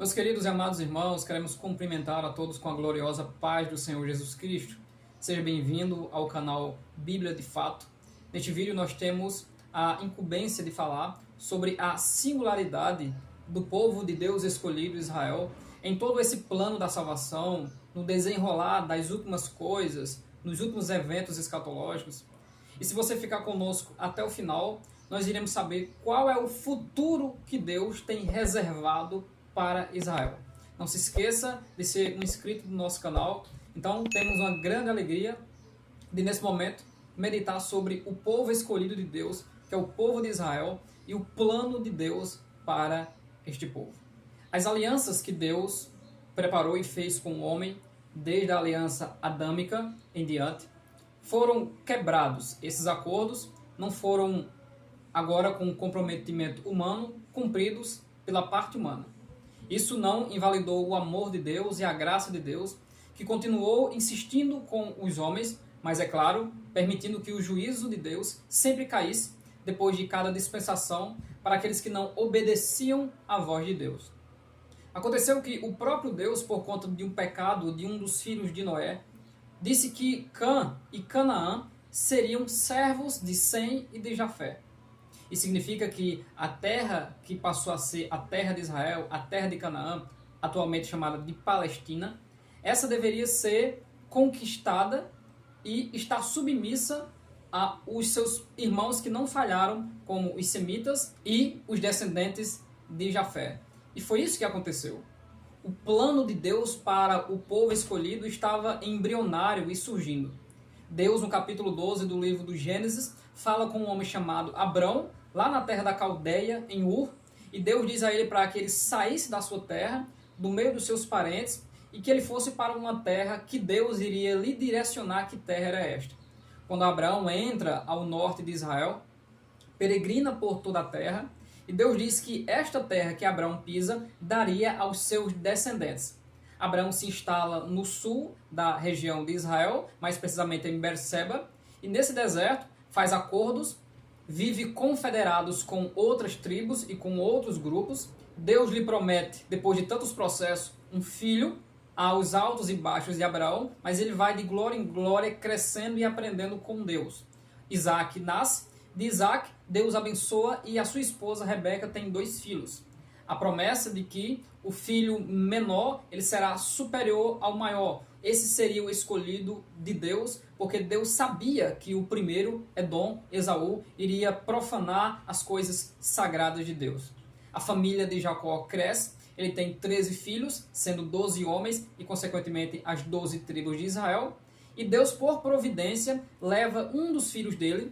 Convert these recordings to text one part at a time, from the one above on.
Meus queridos e amados irmãos, queremos cumprimentar a todos com a gloriosa paz do Senhor Jesus Cristo. Seja bem-vindo ao canal Bíblia de Fato. Neste vídeo nós temos a incumbência de falar sobre a singularidade do povo de Deus escolhido, Israel, em todo esse plano da salvação, no desenrolar das últimas coisas, nos últimos eventos escatológicos. E se você ficar conosco até o final, nós iremos saber qual é o futuro que Deus tem reservado para Israel. Não se esqueça de ser um inscrito do nosso canal. Então temos uma grande alegria de, nesse momento, meditar sobre o povo escolhido de Deus, que é o povo de Israel, e o plano de Deus para este povo. As alianças que Deus preparou e fez com o homem, desde a aliança adâmica em diante, foram quebrados. Esses acordos não foram agora com comprometimento humano, cumpridos pela parte humana. Isso não invalidou o amor de Deus e a graça de Deus, que continuou insistindo com os homens, mas, é claro, permitindo que o juízo de Deus sempre caísse depois de cada dispensação para aqueles que não obedeciam à voz de Deus. Aconteceu que o próprio Deus, por conta de um pecado de um dos filhos de Noé, disse que Cã e Canaã seriam servos de Sem e de Jafé. E significa que a terra que passou a ser a terra de Israel, a terra de Canaã, atualmente chamada de Palestina, essa deveria ser conquistada e estar submissa aos seus irmãos que não falharam, como os semitas e os descendentes de Jafé. E foi isso que aconteceu. O plano de Deus para o povo escolhido estava embrionário e surgindo. Deus, no capítulo 12 do livro do Gênesis, fala com um homem chamado Abrão, lá na terra da Caldeia, em Ur, e Deus diz a ele para que ele saísse da sua terra, do meio dos seus parentes, e que ele fosse para uma terra que Deus iria lhe direcionar que terra era esta. Quando Abraão entra ao norte de Israel, peregrina por toda a terra, e Deus diz que esta terra que Abraão pisa daria aos seus descendentes. Abraão se instala no sul da região de Israel, mais precisamente em Berseba, e nesse deserto faz acordos, vive confederados com outras tribos e com outros grupos. Deus lhe promete, depois de tantos processos, um filho aos altos e baixos de Abraão, mas ele vai de glória em glória, crescendo e aprendendo com Deus. Isaac nasce, de Isaac Deus abençoa e a sua esposa Rebeca tem 2 filhos. A promessa de que o filho menor ele será superior ao maior. Esse seria o escolhido de Deus, porque Deus sabia que o primeiro, Edom, Esaú, iria profanar as coisas sagradas de Deus. A família de Jacó cresce, ele tem 13 filhos, sendo 12 homens e, consequentemente, as 12 tribos de Israel. E Deus, por providência, leva um dos filhos dele,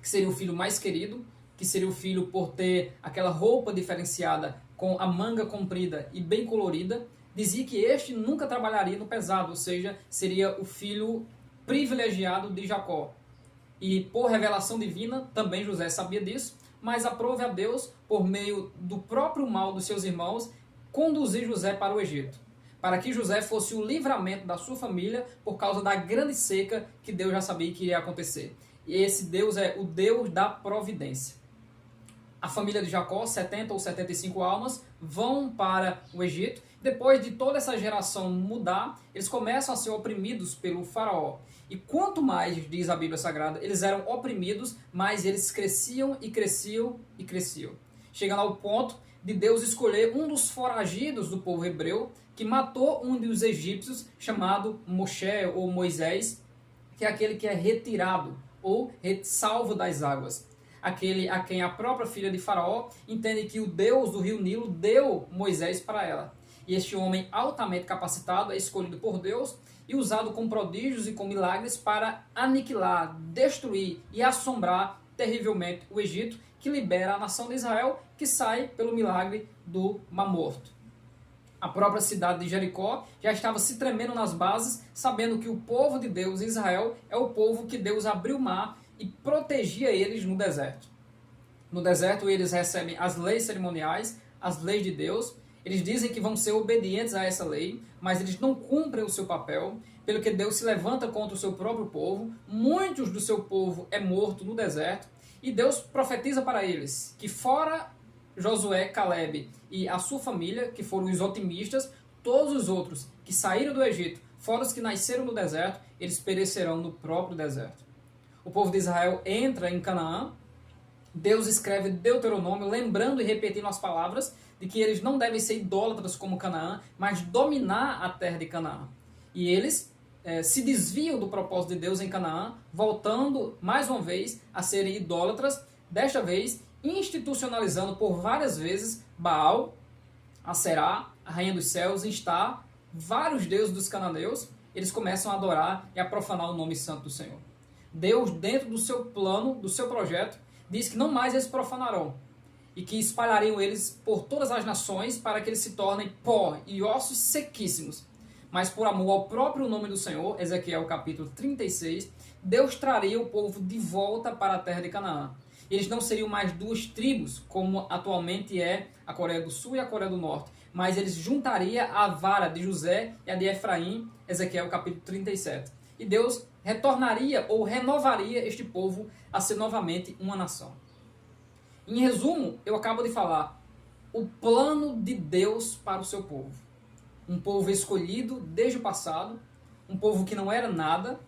que seria o filho mais querido, que seria o filho por ter aquela roupa diferenciada com a manga comprida e bem colorida, dizia que este nunca trabalharia no pesado, ou seja, seria o filho privilegiado de Jacó. E por revelação divina, também José sabia disso, mas aprove a Deus, por meio do próprio mal dos seus irmãos, conduzir José para o Egito, para que José fosse o livramento da sua família por causa da grande seca que Deus já sabia que iria acontecer. E esse Deus é o Deus da providência. A família de Jacó, 70 ou 75 almas, vão para o Egito. Depois de toda essa geração mudar, eles começam a ser oprimidos pelo faraó. E quanto mais, diz a Bíblia Sagrada, eles eram oprimidos, mais eles cresciam e cresciam e cresciam. Chegando ao ponto de Deus escolher um dos foragidos do povo hebreu, que matou um dos egípcios, chamado Moshe ou Moisés, que é aquele que é retirado ou salvo das águas. Aquele a quem a própria filha de Faraó entende que o Deus do rio Nilo deu Moisés para ela. E este homem altamente capacitado é escolhido por Deus e usado com prodígios e com milagres para aniquilar, destruir e assombrar terrivelmente o Egito, que libera a nação de Israel, que sai pelo milagre do Mar Morto. A própria cidade de Jericó já estava se tremendo nas bases, sabendo que o povo de Deus, Israel, é o povo que Deus abriu o mar e protegia eles no deserto. No deserto eles recebem as leis cerimoniais, as leis de Deus. Eles dizem que vão ser obedientes a essa lei, mas eles não cumprem o seu papel, pelo que Deus se levanta contra o seu próprio povo. Muitos do seu povo é morto no deserto, e Deus profetiza para eles que fora Josué, Caleb e a sua família, que foram os otimistas, todos os outros que saíram do Egito, fora os que nasceram no deserto, eles perecerão no próprio deserto. O povo de Israel entra em Canaã, Deus escreve Deuteronômio, lembrando e repetindo as palavras de que eles não devem ser idólatras como Canaã, mas dominar a terra de Canaã. E eles se desviam do propósito de Deus em Canaã, voltando mais uma vez a serem idólatras, desta vez institucionalizando por várias vezes Baal, Aserá, a rainha dos céus, Instar, vários deuses dos cananeus. Eles começam a adorar e a profanar o nome santo do Senhor. Deus, dentro do seu plano, do seu projeto, diz que não mais eles profanarão e que espalhariam eles por todas as nações para que eles se tornem pó e ossos sequíssimos. Mas por amor ao próprio nome do Senhor, Ezequiel capítulo 36, Deus traria o povo de volta para a terra de Canaã. Eles não seriam mais duas tribos, como atualmente é a Coreia do Sul e a Coreia do Norte, mas eles juntariam a vara de José e a de Efraim, Ezequiel capítulo 37. E Deus retornaria ou renovaria este povo a ser novamente uma nação. Em resumo, eu acabo de falar o plano de Deus para o seu povo. Um povo escolhido desde o passado, um povo que não era nada,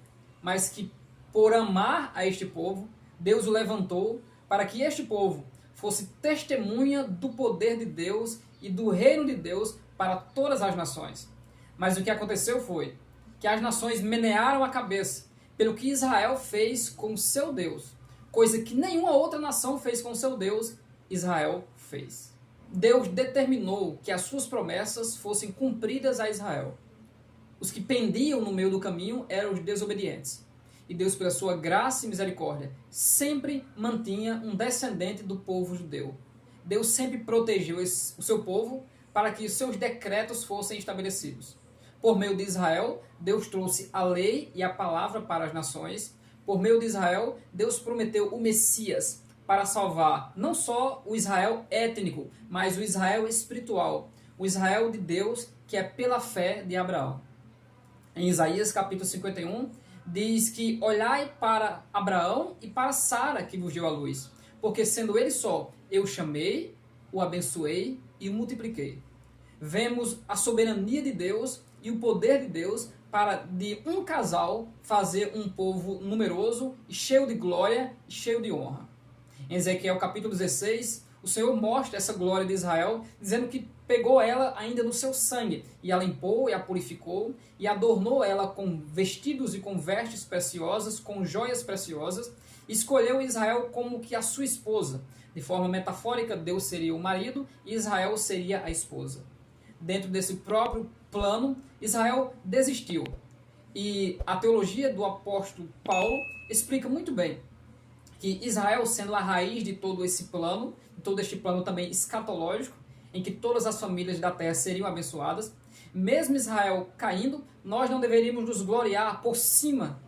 mas que por amar a este povo, Deus o levantou para que este povo fosse testemunha do poder de Deus e do reino de Deus para todas as nações. Mas o que aconteceu foi que as nações menearam a cabeça pelo que Israel fez com seu Deus, coisa que nenhuma outra nação fez com seu Deus, Israel fez. Deus determinou que as suas promessas fossem cumpridas a Israel. Os que pendiam no meio do caminho eram os desobedientes. E Deus, pela sua graça e misericórdia, sempre mantinha um descendente do povo judeu. Deus sempre protegeu o seu povo para que os seus decretos fossem estabelecidos. Por meio de Israel, Deus trouxe a lei e a palavra para as nações. Por meio de Israel, Deus prometeu o Messias para salvar não só o Israel étnico, mas o Israel espiritual, o Israel de Deus, que é pela fé de Abraão. Em Isaías capítulo 51, diz que olhai para Abraão e para Sara que vos deu a luz, porque sendo ele só, eu chamei, o abençoei e o multipliquei. Vemos a soberania de Deus e o poder de Deus para de um casal fazer um povo numeroso e cheio de glória e cheio de honra. Em Ezequiel capítulo 16, o Senhor mostra essa glória de Israel, dizendo que pegou ela ainda no seu sangue, e a limpou e a purificou, e adornou ela com vestidos e com vestes preciosas, com joias preciosas, e escolheu Israel como que a sua esposa. De forma metafórica, Deus seria o marido e Israel seria a esposa. Dentro desse próprio plano, Israel desistiu. E a teologia do apóstolo Paulo explica muito bem que Israel, sendo a raiz de todo esse plano, todo este plano também escatológico, em que todas as famílias da terra seriam abençoadas, mesmo Israel caindo, nós não deveríamos nos gloriar por cima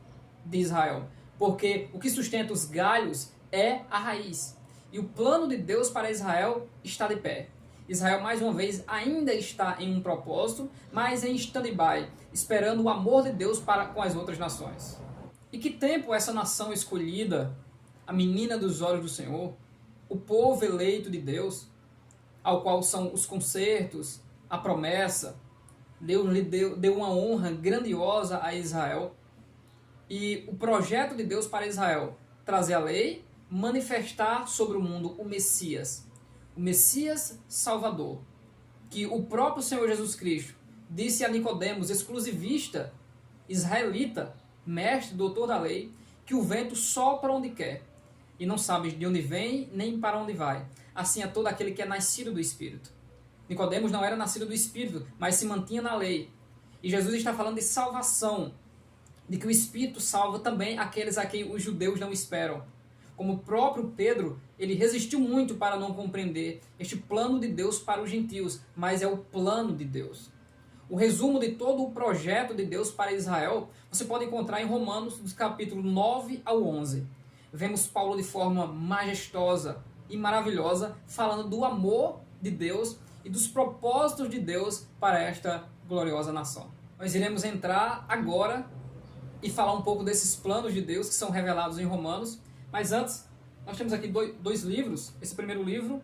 de Israel, porque o que sustenta os galhos é a raiz. E o plano de Deus para Israel está de pé. Israel, mais uma vez, ainda está em um propósito, mas em stand-by, esperando o amor de Deus para com as outras nações. E que tempo essa nação escolhida, a menina dos olhos do Senhor, o povo eleito de Deus, ao qual são os concertos, a promessa, Deus lhe deu uma honra grandiosa a Israel. E o projeto de Deus para Israel, trazer a lei, manifestar sobre o mundo o Messias Salvador, que o próprio Senhor Jesus Cristo disse a Nicodemos, exclusivista, israelita, mestre, doutor da lei, que o vento sopra onde quer, e não sabe de onde vem, nem para onde vai. Assim é todo aquele que é nascido do Espírito. Nicodemos não era nascido do Espírito, mas se mantinha na lei. E Jesus está falando de salvação, de que o Espírito salva também aqueles a quem os judeus não esperam. Como o próprio Pedro, ele resistiu muito para não compreender este plano de Deus para os gentios, mas é o plano de Deus. O resumo de todo o projeto de Deus para Israel, você pode encontrar em Romanos, dos capítulos 9 ao 11. Vemos Paulo de forma majestosa e maravilhosa, falando do amor de Deus e dos propósitos de Deus para esta gloriosa nação. Nós iremos entrar agora e falar um pouco desses planos de Deus que são revelados em Romanos. Mas antes, nós temos aqui dois livros. Esse primeiro livro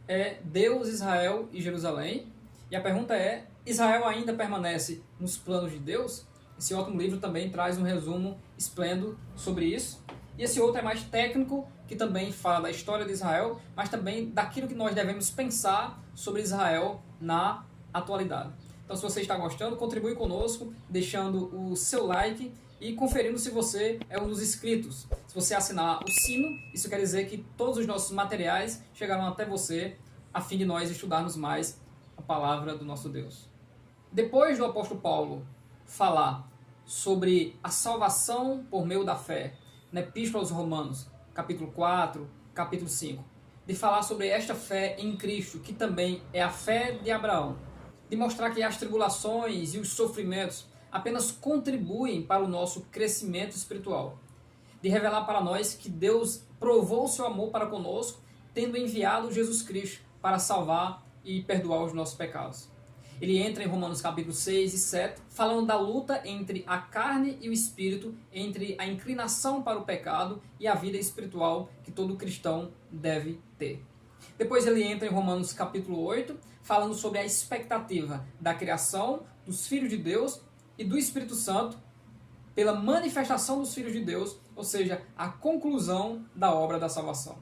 é Deus, Israel e Jerusalém. E a pergunta é, Israel ainda permanece nos planos de Deus? Esse outro livro também traz um resumo esplêndido sobre isso. E esse outro é mais técnico, que também fala da história de Israel, mas também daquilo que nós devemos pensar sobre Israel na atualidade. Então, se você está gostando, contribui conosco, deixando o seu like e conferindo se você é um dos inscritos. Se você assinar o sino, isso quer dizer que todos os nossos materiais chegarão até você, a fim de nós estudarmos mais a palavra do nosso Deus. Depois do apóstolo Paulo falar sobre a salvação por meio da fé, na Epístola aos Romanos, capítulo 4, capítulo 5, de falar sobre esta fé em Cristo, que também é a fé de Abraão, de mostrar que as tribulações e os sofrimentos apenas contribuem para o nosso crescimento espiritual, de revelar para nós que Deus provou o seu amor para conosco, tendo enviado Jesus Cristo para salvar e perdoar os nossos pecados. Ele entra em Romanos capítulo 6 e 7, falando da luta entre a carne e o espírito, entre a inclinação para o pecado e a vida espiritual que todo cristão deve ter. Depois ele entra em Romanos capítulo 8, falando sobre a expectativa da criação dos filhos de Deus e do Espírito Santo pela manifestação dos filhos de Deus, ou seja, a conclusão da obra da salvação.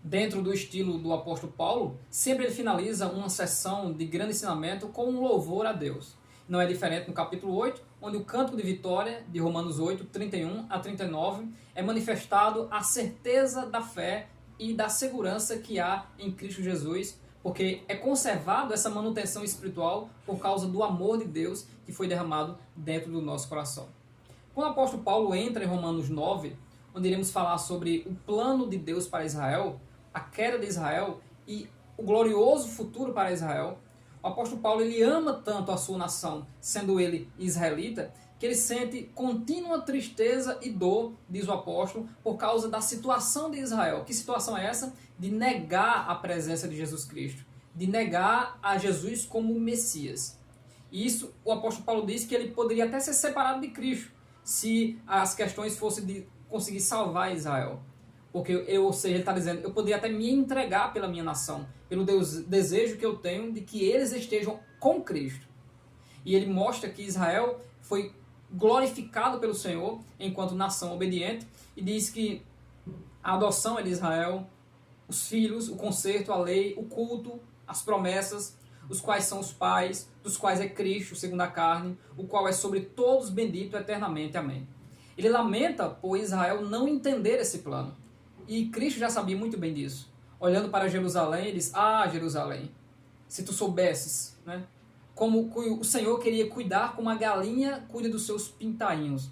Dentro do estilo do apóstolo Paulo, sempre ele finaliza uma sessão de grande ensinamento com um louvor a Deus. Não é diferente no capítulo 8, onde o cântico de vitória, de Romanos 8, 31 a 39, é manifestado a certeza da fé e da segurança que há em Cristo Jesus, porque é conservado essa manutenção espiritual por causa do amor de Deus que foi derramado dentro do nosso coração. Quando o apóstolo Paulo entra em Romanos 9, onde iremos falar sobre o plano de Deus para Israel, a queda de Israel e o glorioso futuro para Israel, o apóstolo Paulo ele ama tanto a sua nação, sendo ele israelita, que ele sente contínua tristeza e dor, diz o apóstolo, por causa da situação de Israel. Que situação é essa? De negar a presença de Jesus Cristo, de negar a Jesus como Messias. E isso, o apóstolo Paulo diz que ele poderia até ser separado de Cristo, se as questões fossem de conseguir salvar Israel. Porque, ou seja, ele está dizendo, eu poderia até me entregar pela minha nação, pelo desejo que eu tenho de que eles estejam com Cristo. E ele mostra que Israel foi glorificado pelo Senhor enquanto nação obediente e diz que a adoção é de Israel, os filhos, o concerto, a lei, o culto, as promessas, os quais são os pais, dos quais é Cristo, segundo a carne, o qual é sobre todos bendito eternamente. Amém. Ele lamenta por Israel não entender esse plano. E Cristo já sabia muito bem disso. Olhando para Jerusalém, ele diz, Jerusalém, se tu soubesses, né? Como o Senhor queria cuidar como a galinha cuida dos seus pintainhos.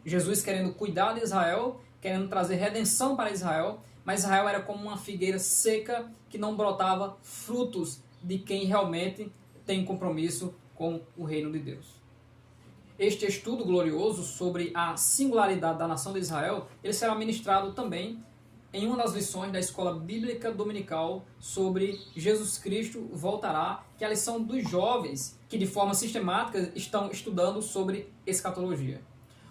Jesus querendo cuidar de Israel, querendo trazer redenção para Israel, mas Israel era como uma figueira seca que não brotava frutos de quem realmente tem compromisso com o reino de Deus. Este estudo glorioso sobre a singularidade da nação de Israel, ele será ministrado também em uma das lições da Escola Bíblica Dominical sobre Jesus Cristo voltará, que é a lição dos jovens que de forma sistemática estão estudando sobre escatologia.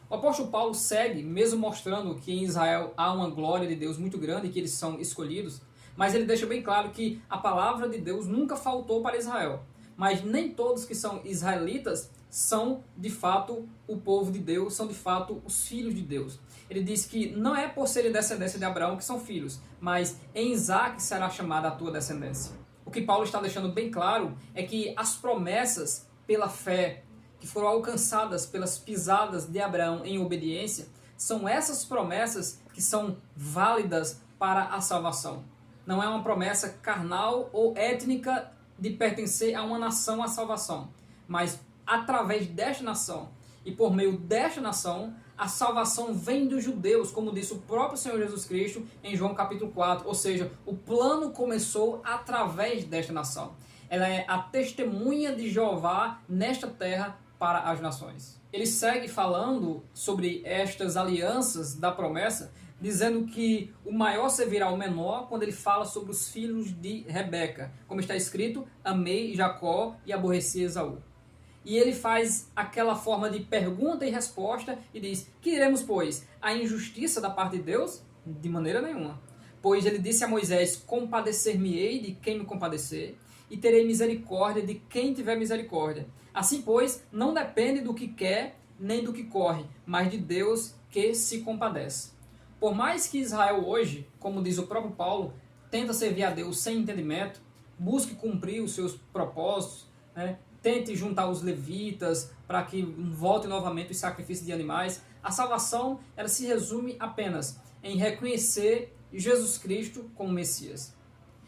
O apóstolo Paulo segue, mesmo mostrando que em Israel há uma glória de Deus muito grande e que eles são escolhidos, mas ele deixa bem claro que a palavra de Deus nunca faltou para Israel. Mas nem todos que são israelitas são de fato o povo de Deus, são de fato os filhos de Deus. Ele diz que não é por serem descendência de Abraão que são filhos, mas em Isaac será chamada a tua descendência. O que Paulo está deixando bem claro é que as promessas pela fé, que foram alcançadas pelas pisadas de Abraão em obediência, são essas promessas que são válidas para a salvação. Não é uma promessa carnal ou étnica de pertencer a uma nação à salvação, mas através desta nação e por meio desta nação, a salvação vem dos judeus, como disse o próprio Senhor Jesus Cristo em João capítulo 4, ou seja, o plano começou através desta nação. Ela é a testemunha de Jeová nesta terra para as nações. Ele segue falando sobre estas alianças da promessa, dizendo que o maior servirá ao menor quando ele fala sobre os filhos de Rebeca. Como está escrito, amei Jacó e aborreci Esaú. E ele faz aquela forma de pergunta e resposta e diz, que iremos, pois, a injustiça da parte de Deus? De maneira nenhuma. Pois ele disse a Moisés: compadecer-me-ei de quem me compadecer, e terei misericórdia de quem tiver misericórdia. Assim, pois, não depende do que quer, nem do que corre, mas de Deus que se compadece. Por mais que Israel hoje, como diz o próprio Paulo, tenta servir a Deus sem entendimento, busque cumprir os seus propósitos, né? Tente juntar os levitas para que volte novamente os sacrifícios de animais, a salvação ela se resume apenas em reconhecer Jesus Cristo como Messias.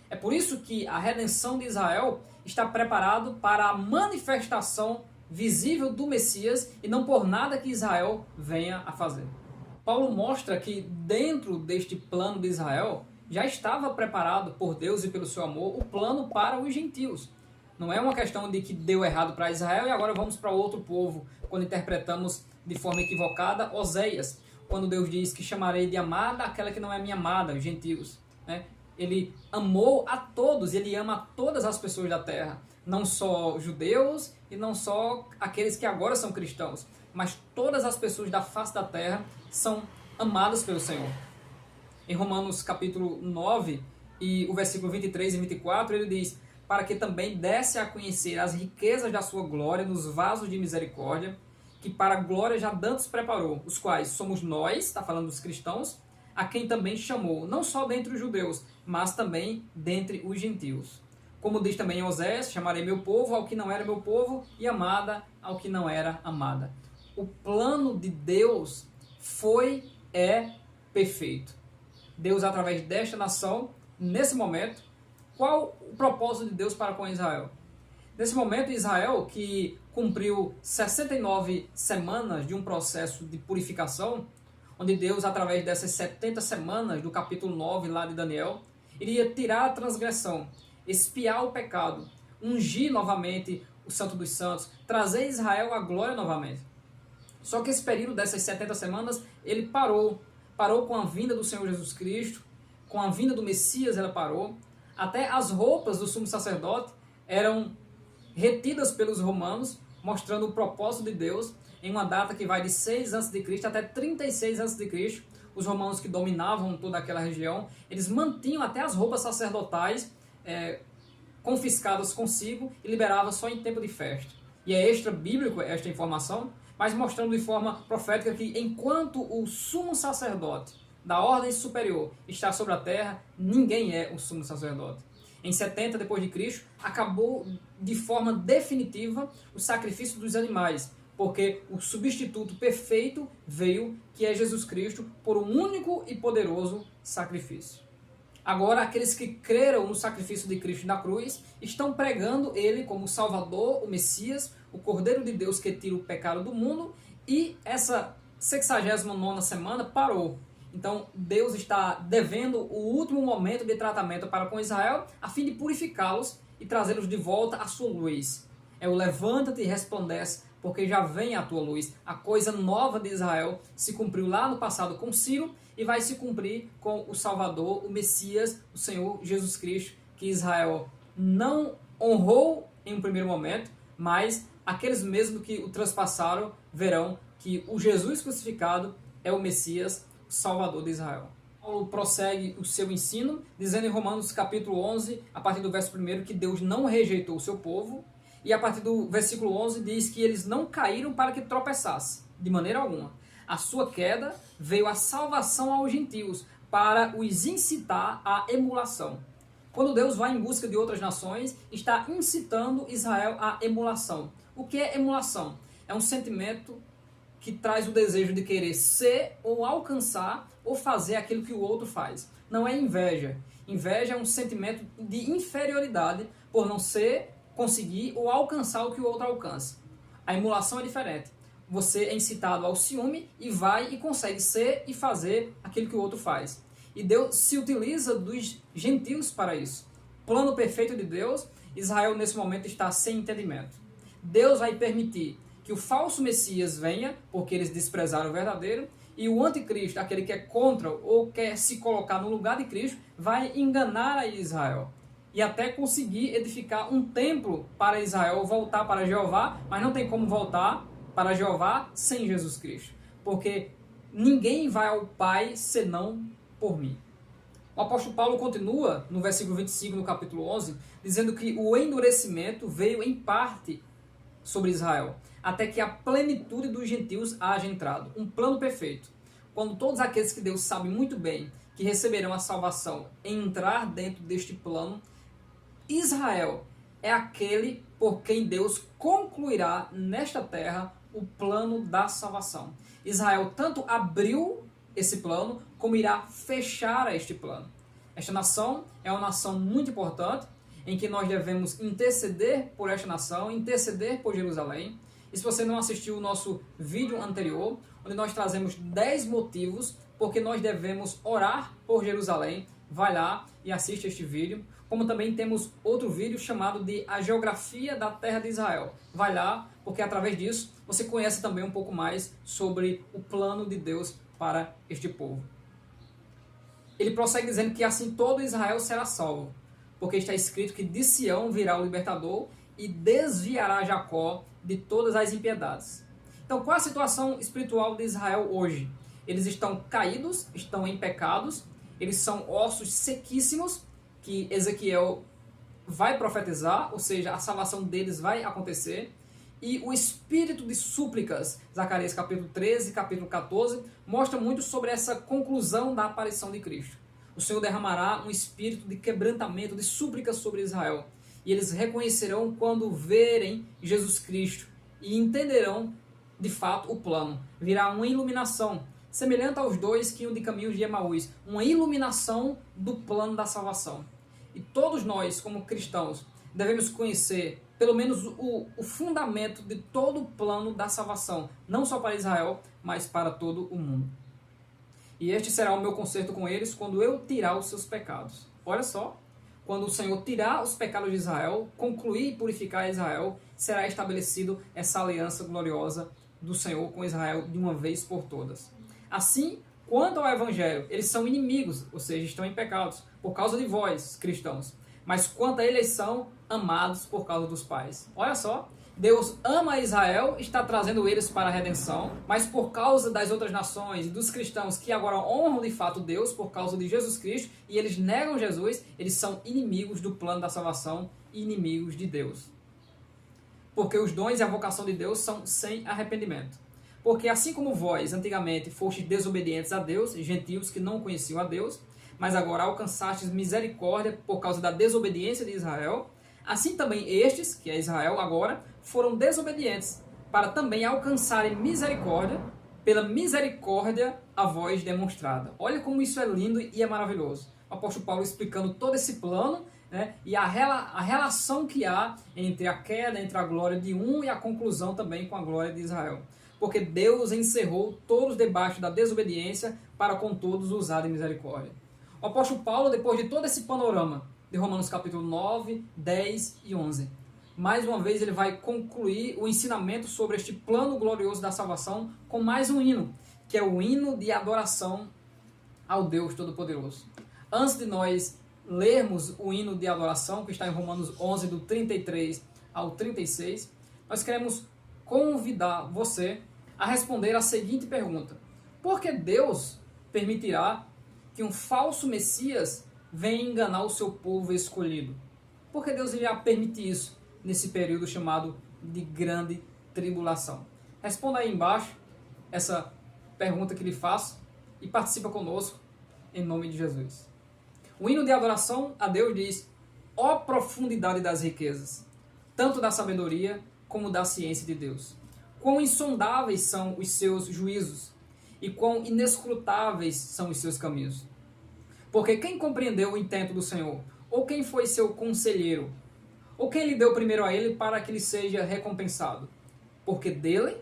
É por isso que a redenção de Israel está preparado para a manifestação visível do Messias e não por nada que Israel venha a fazer. Paulo mostra que dentro deste plano de Israel já estava preparado por Deus e pelo seu amor o plano para os gentios. Não é uma questão de que deu errado para Israel e agora vamos para outro povo, quando interpretamos de forma equivocada Oséias, quando Deus diz que chamarei de amada aquela que não é minha amada, os gentios, né? Ele amou a todos, ele ama a todas as pessoas da terra, não só judeus e não só aqueles que agora são cristãos, mas todas as pessoas da face da terra são amadas pelo Senhor. Em Romanos capítulo 9 e o versículo 23 e 24, ele diz: para que também desse a conhecer as riquezas da sua glória nos vasos de misericórdia, que para a glória já dantes preparou, os quais somos nós, está falando dos cristãos, a quem também chamou, não só dentre os judeus, mas também dentre os gentios. Como diz também em Oséias: chamarei meu povo ao que não era meu povo, e amada ao que não era amada. O plano de Deus é perfeito. Deus, através desta nação, nesse momento, qual o propósito de Deus para com Israel? Nesse momento, Israel, que cumpriu 69 semanas de um processo de purificação, onde Deus, através dessas 70 semanas do capítulo 9 lá de Daniel, iria tirar a transgressão, expiar o pecado, ungir novamente o Santo dos Santos, trazer Israel à glória novamente. Só que esse período dessas 70 semanas, ele parou com a vinda do Senhor Jesus Cristo, com a vinda do Messias ela parou, até as roupas do sumo sacerdote eram retidas pelos romanos, mostrando o propósito de Deus em uma data que vai de 6 a.C. até 36 a.C. Os romanos que dominavam toda aquela região, eles mantinham até as roupas sacerdotais confiscadas consigo e liberavam só em tempo de festa. E é extra bíblico esta informação, mas mostrando de forma profética que enquanto o sumo sacerdote da ordem superior está sobre a terra, ninguém é o sumo sacerdote. Em 70 depois de Cristo, acabou de forma definitiva o sacrifício dos animais, porque o substituto perfeito veio, que é Jesus Cristo, por um único e poderoso sacrifício. Agora, aqueles que creram no sacrifício de Cristo na cruz, estão pregando ele como o Salvador, o Messias, o Cordeiro de Deus que tira o pecado do mundo, e essa 69ª semana parou. Então, Deus está devendo o último momento de tratamento para com Israel, a fim de purificá-los e trazê-los de volta à sua luz. É o levanta-te e resplandece, porque já vem a tua luz. A coisa nova de Israel se cumpriu lá no passado com Ciro e vai se cumprir com o Salvador, o Messias, o Senhor Jesus Cristo, que Israel não honrou em um primeiro momento, mas aqueles mesmos que o transpassaram verão que o Jesus crucificado é o Messias, o Salvador de Israel. Paulo prossegue o seu ensino, dizendo em Romanos capítulo 11, a partir do verso 1, que Deus não rejeitou o seu povo, e a partir do versículo 11 diz que eles não caíram para que tropeçasse, de maneira alguma. A sua queda veio a salvação aos gentios, para os incitar à emulação. Quando Deus vai em busca de outras nações, está incitando Israel à emulação. O que é emulação? É um sentimento que traz o desejo de querer ser ou alcançar ou fazer aquilo que o outro faz. Não é inveja. Inveja é um sentimento de inferioridade por não ser, conseguir ou alcançar o que o outro alcança. A emulação é diferente. Você é incitado ao ciúme e vai e consegue ser e fazer aquilo que o outro faz. E Deus se utiliza dos gentios para isso. Plano perfeito de Deus, Israel nesse momento está sem entendimento. Deus vai permitir que o falso Messias venha, porque eles desprezaram o verdadeiro, e o anticristo, aquele que é contra ou quer se colocar no lugar de Cristo, vai enganar a Israel. E até conseguir edificar um templo para Israel voltar para Jeová, mas não tem como voltar para Jeová sem Jesus Cristo. Porque ninguém vai ao Pai senão por mim. O apóstolo Paulo continua no versículo 25, no capítulo 11, dizendo que o endurecimento veio em parte sobre Israel, até que a plenitude dos gentios haja entrado. Um plano perfeito. Quando todos aqueles que Deus sabe muito bem que receberão a salvação entrar dentro deste plano, Israel é aquele por quem Deus concluirá nesta terra o plano da salvação. Israel tanto abriu esse plano, como irá fechar este plano. Esta nação é uma nação muito importante, em que nós devemos interceder por esta nação, interceder por Jerusalém. E se você não assistiu o nosso vídeo anterior, onde nós trazemos 10 motivos porque nós devemos orar por Jerusalém, vai lá e assiste este vídeo. Como também temos outro vídeo chamado de A Geografia da Terra de Israel. Vai lá, porque através disso você conhece também um pouco mais sobre o plano de Deus para este povo. Ele prossegue dizendo que assim todo Israel será salvo, porque está escrito que de Sião virá o libertador e desviará Jacó de todas as impiedades. Então, qual é a situação espiritual de Israel hoje? Eles estão caídos, estão em pecados, eles são ossos sequíssimos, que Ezequiel vai profetizar, ou seja, a salvação deles vai acontecer. E o espírito de súplicas, Zacarias capítulo 13 e capítulo 14, mostra muito sobre essa conclusão da aparição de Cristo. O Senhor derramará um espírito de quebrantamento, de súplicas sobre Israel. E eles reconhecerão quando verem Jesus Cristo e entenderão de fato o plano. Virá uma iluminação, semelhante aos dois que iam de caminhos de Emaús, uma iluminação do plano da salvação. E todos nós, como cristãos, devemos conhecer pelo menos o fundamento de todo o plano da salvação, não só para Israel, mas para todo o mundo. E este será o meu conserto com eles quando eu tirar os seus pecados. Olha só, quando o Senhor tirar os pecados de Israel, concluir e purificar Israel, será estabelecido essa aliança gloriosa do Senhor com Israel de uma vez por todas. Assim, quanto ao Evangelho, eles são inimigos, ou seja, estão em pecados, por causa de vós, cristãos. Mas quanto à eleição, amados por causa dos pais. Olha só, Deus ama Israel, está trazendo eles para a redenção, mas por causa das outras nações e dos cristãos que agora honram de fato Deus por causa de Jesus Cristo, e eles negam Jesus, eles são inimigos do plano da salvação e inimigos de Deus. Porque os dons e a vocação de Deus são sem arrependimento. Porque assim como vós, antigamente, fostes desobedientes a Deus, gentios que não conheciam a Deus, mas agora alcançastes misericórdia por causa da desobediência de Israel, assim também estes, que é Israel agora, foram desobedientes, para também alcançarem misericórdia, pela misericórdia a vós demonstrada. Olha como isso é lindo e é maravilhoso. O apóstolo Paulo explicando todo esse plano, né, e a relação que há entre a queda, entre a glória de um e a conclusão também com a glória de Israel. Porque Deus encerrou todos debaixo da desobediência para com todos usar de misericórdia. O apóstolo Paulo, depois de todo esse panorama de Romanos capítulo 9, 10 e 11, mais uma vez ele vai concluir o ensinamento sobre este plano glorioso da salvação com mais um hino, que é o hino de adoração ao Deus Todo-Poderoso. Antes de nós lermos o hino de adoração, que está em Romanos 11, do 33 ao 36, nós queremos convidar você a responder a seguinte pergunta: por que Deus permitirá que um falso Messias venha enganar o seu povo escolhido? Por que Deus irá permitir isso nesse período chamado de grande tribulação? Responda aí embaixo essa pergunta que lhe faço e participa conosco em nome de Jesus. O hino de adoração a Deus diz: ó profundidade das riquezas, tanto da sabedoria como da ciência de Deus. Quão insondáveis são os seus juízos e quão inescrutáveis são os seus caminhos. Porque quem compreendeu o intento do Senhor? Ou quem foi seu conselheiro? Ou quem lhe deu primeiro a ele para que lhe seja recompensado? Porque dele,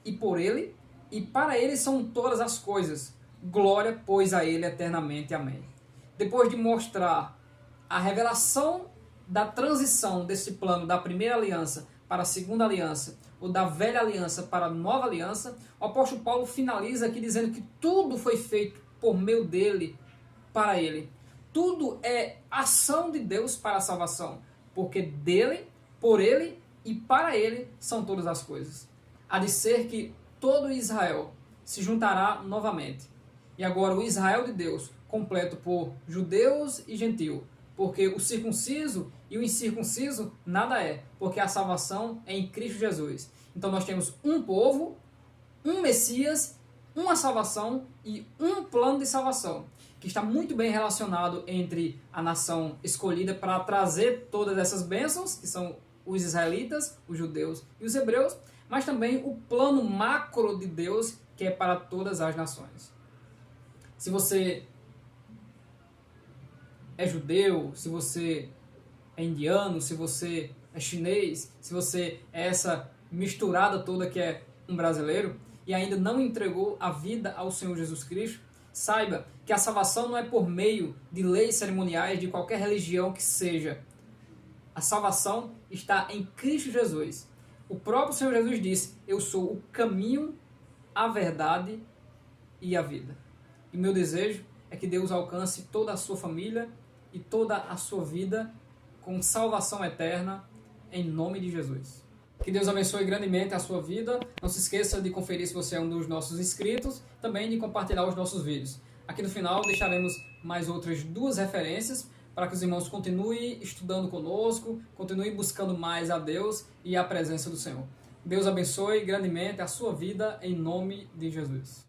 e por ele, e para ele são todas as coisas. Glória, pois, a ele eternamente. Amém. Depois de mostrar a revelação da transição desse plano da primeira aliança para a segunda aliança, ou da velha aliança para a nova aliança, o apóstolo Paulo finaliza aqui dizendo que tudo foi feito por meio dele, para ele. Tudo é ação de Deus para a salvação, porque dele, por ele e para ele são todas as coisas. Há de ser que todo Israel se juntará novamente. E agora o Israel de Deus, completo por judeus e gentios, porque o circunciso e o incircunciso nada é, porque a salvação é em Cristo Jesus. Então nós temos um povo, um Messias, uma salvação e um plano de salvação, que está muito bem relacionado entre a nação escolhida para trazer todas essas bênçãos, que são os israelitas, os judeus e os hebreus, mas também o plano macro de Deus, que é para todas as nações. Se você é judeu, se você é indiano, se você é chinês, se você é essa misturada toda que é um brasileiro e ainda não entregou a vida ao Senhor Jesus Cristo, saiba que a salvação não é por meio de leis cerimoniais de qualquer religião que seja. A salvação está em Cristo Jesus. O próprio Senhor Jesus disse: eu sou o caminho, a verdade e a vida. E meu desejo é que Deus alcance toda a sua família e toda a sua vida com salvação eterna, em nome de Jesus. Que Deus abençoe grandemente a sua vida. Não se esqueça de conferir se você é um dos nossos inscritos, também de compartilhar os nossos vídeos. Aqui no final deixaremos mais outras 2 referências para que os irmãos continuem estudando conosco, continuem buscando mais a Deus e a presença do Senhor. Deus abençoe grandemente a sua vida, em nome de Jesus.